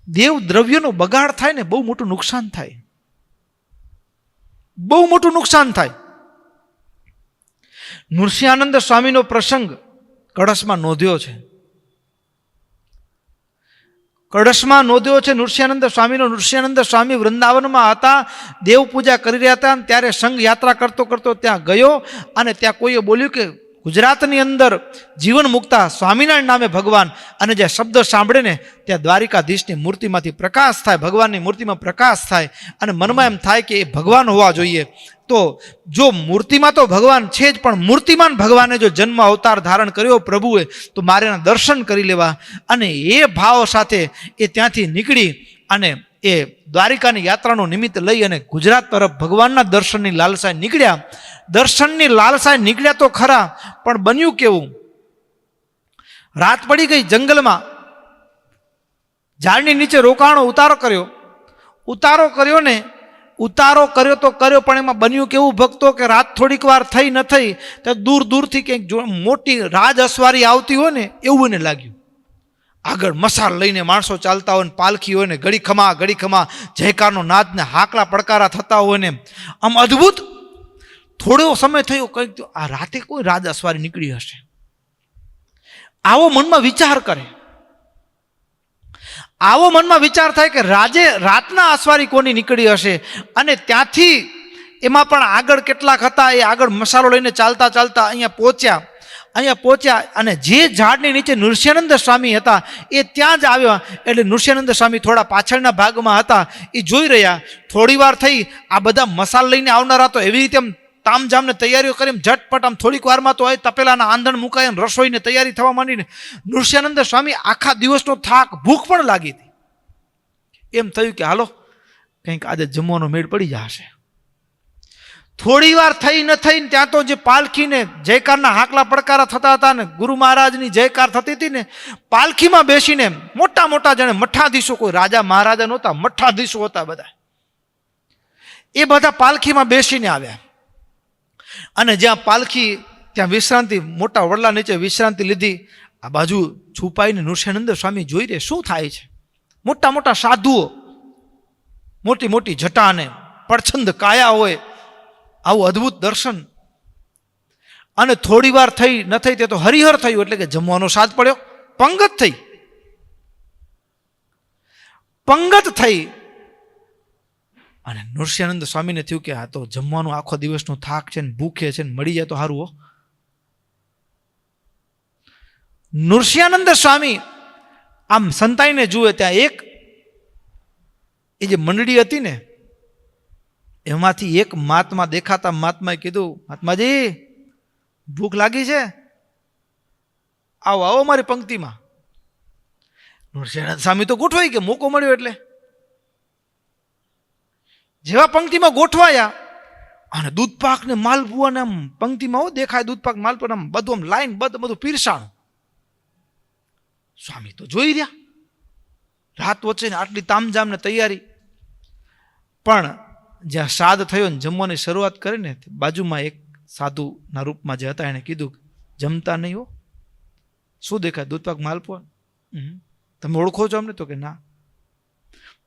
દેવ દ્રવ્યનો બગાડ થાય ને બહુ મોટું નુકસાન થાય, બહુ મોટું નુકસાન થાય. નૃસિંહાનંદ સ્વામીનો પ્રસંગ કળશમાં નોંધ્યો છે. કળશમાં નોંધ્યો છે નૃસિંહાનંદ સ્વામીનો. નૃસિંહાનંદ સ્વામી વૃંદાવનમાં હતા, દેવ પૂજા કરી રહ્યા હતા, ત્યારે સંઘ યાત્રા કરતો કરતો ત્યાં ગયો અને ત્યાં કોઈએ બોલ્યું કે ગુજરાતની અંદર જીવન મુક્તા સ્વામિનારાયણ નામે ભગવાન, અને જે શબ્દ સાંભળે ને ત્યાં દ્વારિકાધીશની મૂર્તિમાંથી પ્રકાશ થાય, ભગવાનની મૂર્તિમાં પ્રકાશ થાય, અને મનમાં એમ થાય કે એ ભગવાન હોવા જોઈએ. તો જો મૂર્તિમાં તો ભગવાન છે જ, પણ મૂર્તિમાન ભગવાને જો જન્મ અવતાર ધારણ કર્યો પ્રભુએ, તો મારે એના દર્શન કરી લેવા. અને એ ભાવ સાથે એ ત્યાંથી નીકળી અને એ દ્વારિકાની યાત્રાનો નિમિત્ત લઈ અને ગુજરાત તરફ ભગવાનના દર્શનની લાલસાએ નીકળ્યા. દર્શનની લાલસાએ નીકળ્યા તો ખરા, પણ બન્યું કેવું? રાત પડી ગઈ. જંગલમાં ઝાડની નીચે રોકાણો, ઉતારો કર્યો ને ઉતારો કર્યો તો કર્યો, પણ એમાં બન્યું કેવું ભક્તો કે રાત થોડીક વાર થઈ ન થઈ તો દૂર દૂરથી કંઈક મોટી રાજ અસવારી આવતી હોય ને એવું એને લાગ્યું. આગળ મસાલ લઈને માણસો ચાલતા હોય ને, પાલખી હોય ને, ઘડી ખમા જયકારનો નાદ ને હાકલા પડકારા થતા હોય ને, આમ અદ્ભુત. થોડો સમય થયો, કંઈક આ રાતે કોઈ રાજ અસવારી નીકળી હશે, આવો મનમાં વિચાર કરે. આવો મનમાં વિચાર થાય કે રાતના અસવારી કોની નીકળી હશે. અને ત્યાંથી એમાં પણ આગળ કેટલાક હતા, એ આગળ મસાલો લઈને ચાલતા ચાલતા અહીંયા પહોંચ્યા અને જે ઝાડની નીચે નૃસિંહાનંદ સ્વામી હતા એ ત્યાં જ આવ્યા. એટલે નૃસિંહાનંદ સ્વામી થોડા પાછળના ભાગમાં હતા, એ જોઈ રહ્યા. થોડી વાર થઈ, આ બધા મસાલ લઈને આવનારા તો એવી રીતે તામઝામને તૈયારીઓ કરી, ઝટપટ આમ થોડીક વારમાં તો તપેલાના આંધણ મુકાય, રસોઈની તૈયારી થવા માંડીને નૃસિંહાનંદ સ્વામી આખા દિવસનો થાક, ભૂખ પણ લાગી હતી. એમ થયું કે હાલો કંઈક આજે જમવાનો મેળ પડી જશે. થોડી વાર થઈ ન થઈ ત્યાં તો જે પાલખીને જયકારના હાકલા પડકારા થતા હતા ને ગુરુ મહારાજની જયકાર થતી હતી ને, પાલખીમાં બેસીને મોટા મોટા જાણે મઠાધીશો, કોઈ રાજા મહારાજા નહોતા, મઠાધીશો હતા બધા, એ બધા પાલખીમાં બેસીને આવ્યા. અને જ્યાં પાલખી ત્યાં વિશ્રાંતિ, મોટા વડલા નીચે વિશ્રાંતિ લીધી. આ બાજુ છુપાઈને નૃસિંહાનંદ સ્વામી જોઈ રહે શું થાય છે. મોટા મોટા સાધુઓ, મોટી મોટી જટાને પડછંદ કાયા હોય, આવું અદ્ભુત દર્શન. અને થોડી વાર થઈ ન થઈ તે તો હરિહર થયું, એટલે કે જમવાનો સાદ પડ્યો. પંગત થઈ અને નૃસિંહાનંદ સ્વામીને થયું કે આ તો જમવાનું આખો દિવસનો થાક છે ને, ભૂખે છે ને, મળી જાય તો સારું હો. નૃસિંહાનંદ સ્વામી આમ સંતાઈને જુએ, ત્યાં એ જે મંડળી હતી ને એમાંથી એક મહાત્મા દેખાતા મહાત્માએ કીધું, મહાત્માજી ભૂખ લાગી છે, આવો આવો મારી પંક્તિમાં. નૃસિંહાનંદ સ્વામી તો ગોઠવાઈ કે મોકો મળ્યો એટલે જેવા પંક્તિમાં ગોઠવાયા અને દૂધપાક ને માલપુઆને આમ પંક્તિમાં દેખાય, દૂધપાક માલપુઆ આમ બધું આમ લાઈન બધું પીરસાણું. સ્વામી તો જોઈ રહ્યા, રાત વચ્ચે ને આટલી તામઝામ ને તૈયારી. પણ જ્યાં શ્રાદ્ધ થયો ને જમવાની શરૂઆત કરીને બાજુમાં એક સાધુના રૂપમાં જે હતા એને કીધું, જમતા નહીં હો. શું દેખાય? દૂધપાક માલપુઆ. તમે ઓળખો છો અમને? તો કે ના.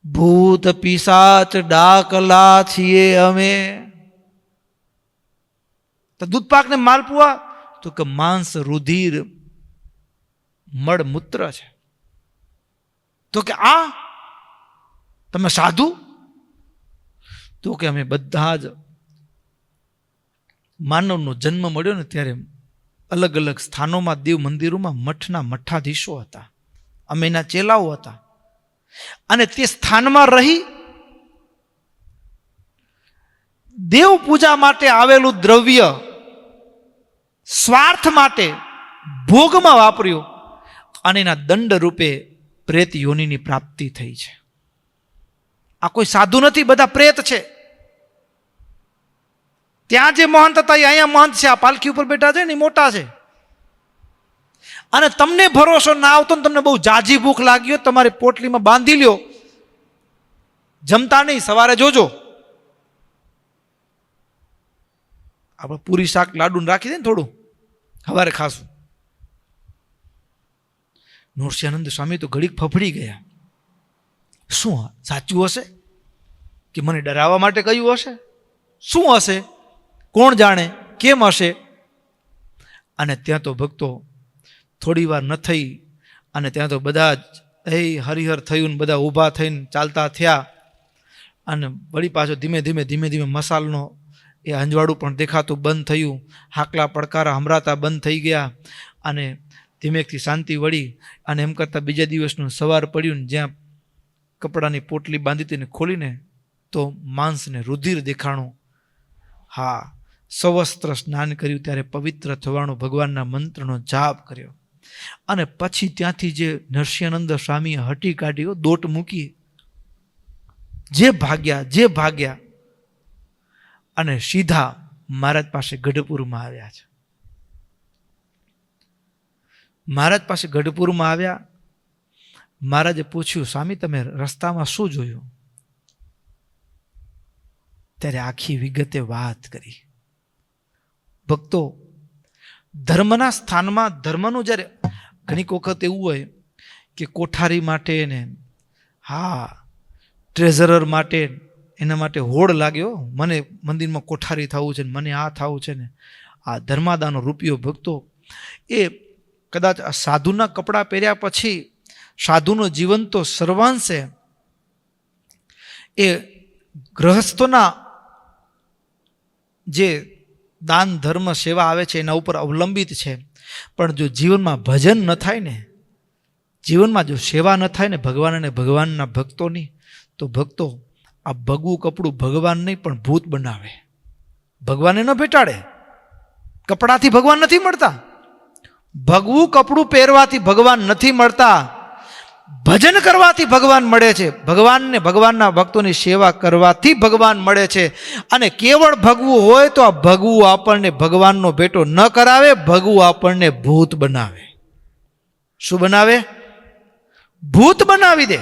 ભૂત પિશાચ ડાકલા છીએ અમે. તો દૂધપાક ને માલપુઆ? તો કે માંસ રુધિર મળ મૂત્ર છે. તો કે આ તમે સાધુ? તો કે અમે બધા જ માનવનો જન્મ મળ્યો ને ત્યારે અલગ અલગ સ્થાનોમાં, દેવ મંદિરોમાં મઠના મઠાધીશો હતા, અમે એના ચેલાઓ હતા. અને તે સ્થાનમાં રહી દેવ પૂજા માટે આવેલું દ્રવ્ય સ્વાર્થ માટે ભોગમાં વાપર્યું અને એના દંડ રૂપે પ્રેત યોનિની પ્રાપ્તિ થઈ છે. આ કોઈ સાધુ નથી, બધા પ્રેત છે. ત્યાં જે મહંત હતા એ અહીંયા મહંત છે. આ પાલખી ઉપર બેઠા છે ને મોટા છે. અને તમને ભરોસો ના આવતો ને તમને બહુ જાજી ભૂખ લાગી હોય, તમારી પોટલીમાં બાંધી લ્યો, જમતા નહીં, સવારે જોજો આપણે પૂરી શાક લાડુ રાખી દે ને થોડું, સવારે ખાશું. નૃસિંહાનંદ સ્વામી તો ઘડીક ફફડી ગયા. શું સાચું હશે કે મને ડરાવવા માટે કહ્યું હશે? શું હશે? કોણ જાણે કેમ હશે? અને ત્યાં તો ભક્તો થોડી વાર ન થઈ અને ત્યાં તો બધા જ હરિહર થયું ને બધા ઊભા થઈને ચાલતા થયા અને વળી પાછો ધીમે ધીમે મસાલનો એ અંજવાળું પણ દેખાતું બંધ થયું, હાકલા પડકારા હમરાતા બંધ થઈ ગયા અને ધીમેકથી શાંતિ વળી અને એમ કરતાં બીજા દિવસનું સવાર પડ્યું ને જ્યાં કપડાની પોટલી બાંધી હતી ને ખોલીને તો માંસને રુધિર દેખાણું. હા, સવસ્ત્ર સ્નાન કર્યું ત્યારે પવિત્ર થવાનો ભગવાનના મંત્રનો જાપ કર્યો અને પછી ત્યાંથી જે નરસિંહાનંદ સ્વામીએ હટી કાઢ્યો, દોટ મૂકી, જે ભાગ્યા અને સીધા મહારાજ પાસે ગઢપુરમાં આવ્યા છે. મહારાજ પાસે ગઢપુરમાં આવ્યા. મહારાજે પૂછ્યું, સ્વામી તમે રસ્તામાં શું જોયું? ત્યારે આખી વિગતે વાત કરી. ભક્તો, ધર્મના સ્થાનમાં ધર્મનું જ્યારે ઘણીક વખત એવું હોય કે કોઠારી માટે ને હા ટ્રેઝરર માટે એના માટે હોડ લાગ્યો, મને મંદિરમાં કોઠારી થવું છે ને મને આ થવું છે ને આ ધર્માદાનો રૂપિયો. ભક્તો, એ કદાચ આ સાધુના કપડાં પહેર્યા પછી સાધુનું જીવન તો સર્વાંશે એ ગ્રહસ્થોના જે દાન ધર્મ સેવા આવે છે એના ઉપર અવલંબિત છે. પણ જો જીવનમાં ભજન ન થાય ને, જીવનમાં જો સેવા ન થાય ને ભગવાન અને ભગવાનના ભક્તોની, તો ભક્તો આ ભગવું કપડું ભગવાન નહીં પણ ભૂત બનાવે. ભગવાને ન ભેટાડે. કપડાથી ભગવાન નથી મળતા. ભગવું કપડું પહેરવાથી ભગવાન નથી મળતા. ભજન કરવાથી ભગવાન મળે છે. ભગવાનને ભગવાનના ભક્તોની સેવા કરવાથી ભગવાન મળે છે. અને કેવળ ભગવું હોય તો આ ભગવું આપણને ભગવાનનો ભેટો ન કરાવે, ભગવું આપણને ભૂત બનાવે. શું બનાવે? ભૂત બનાવી દે.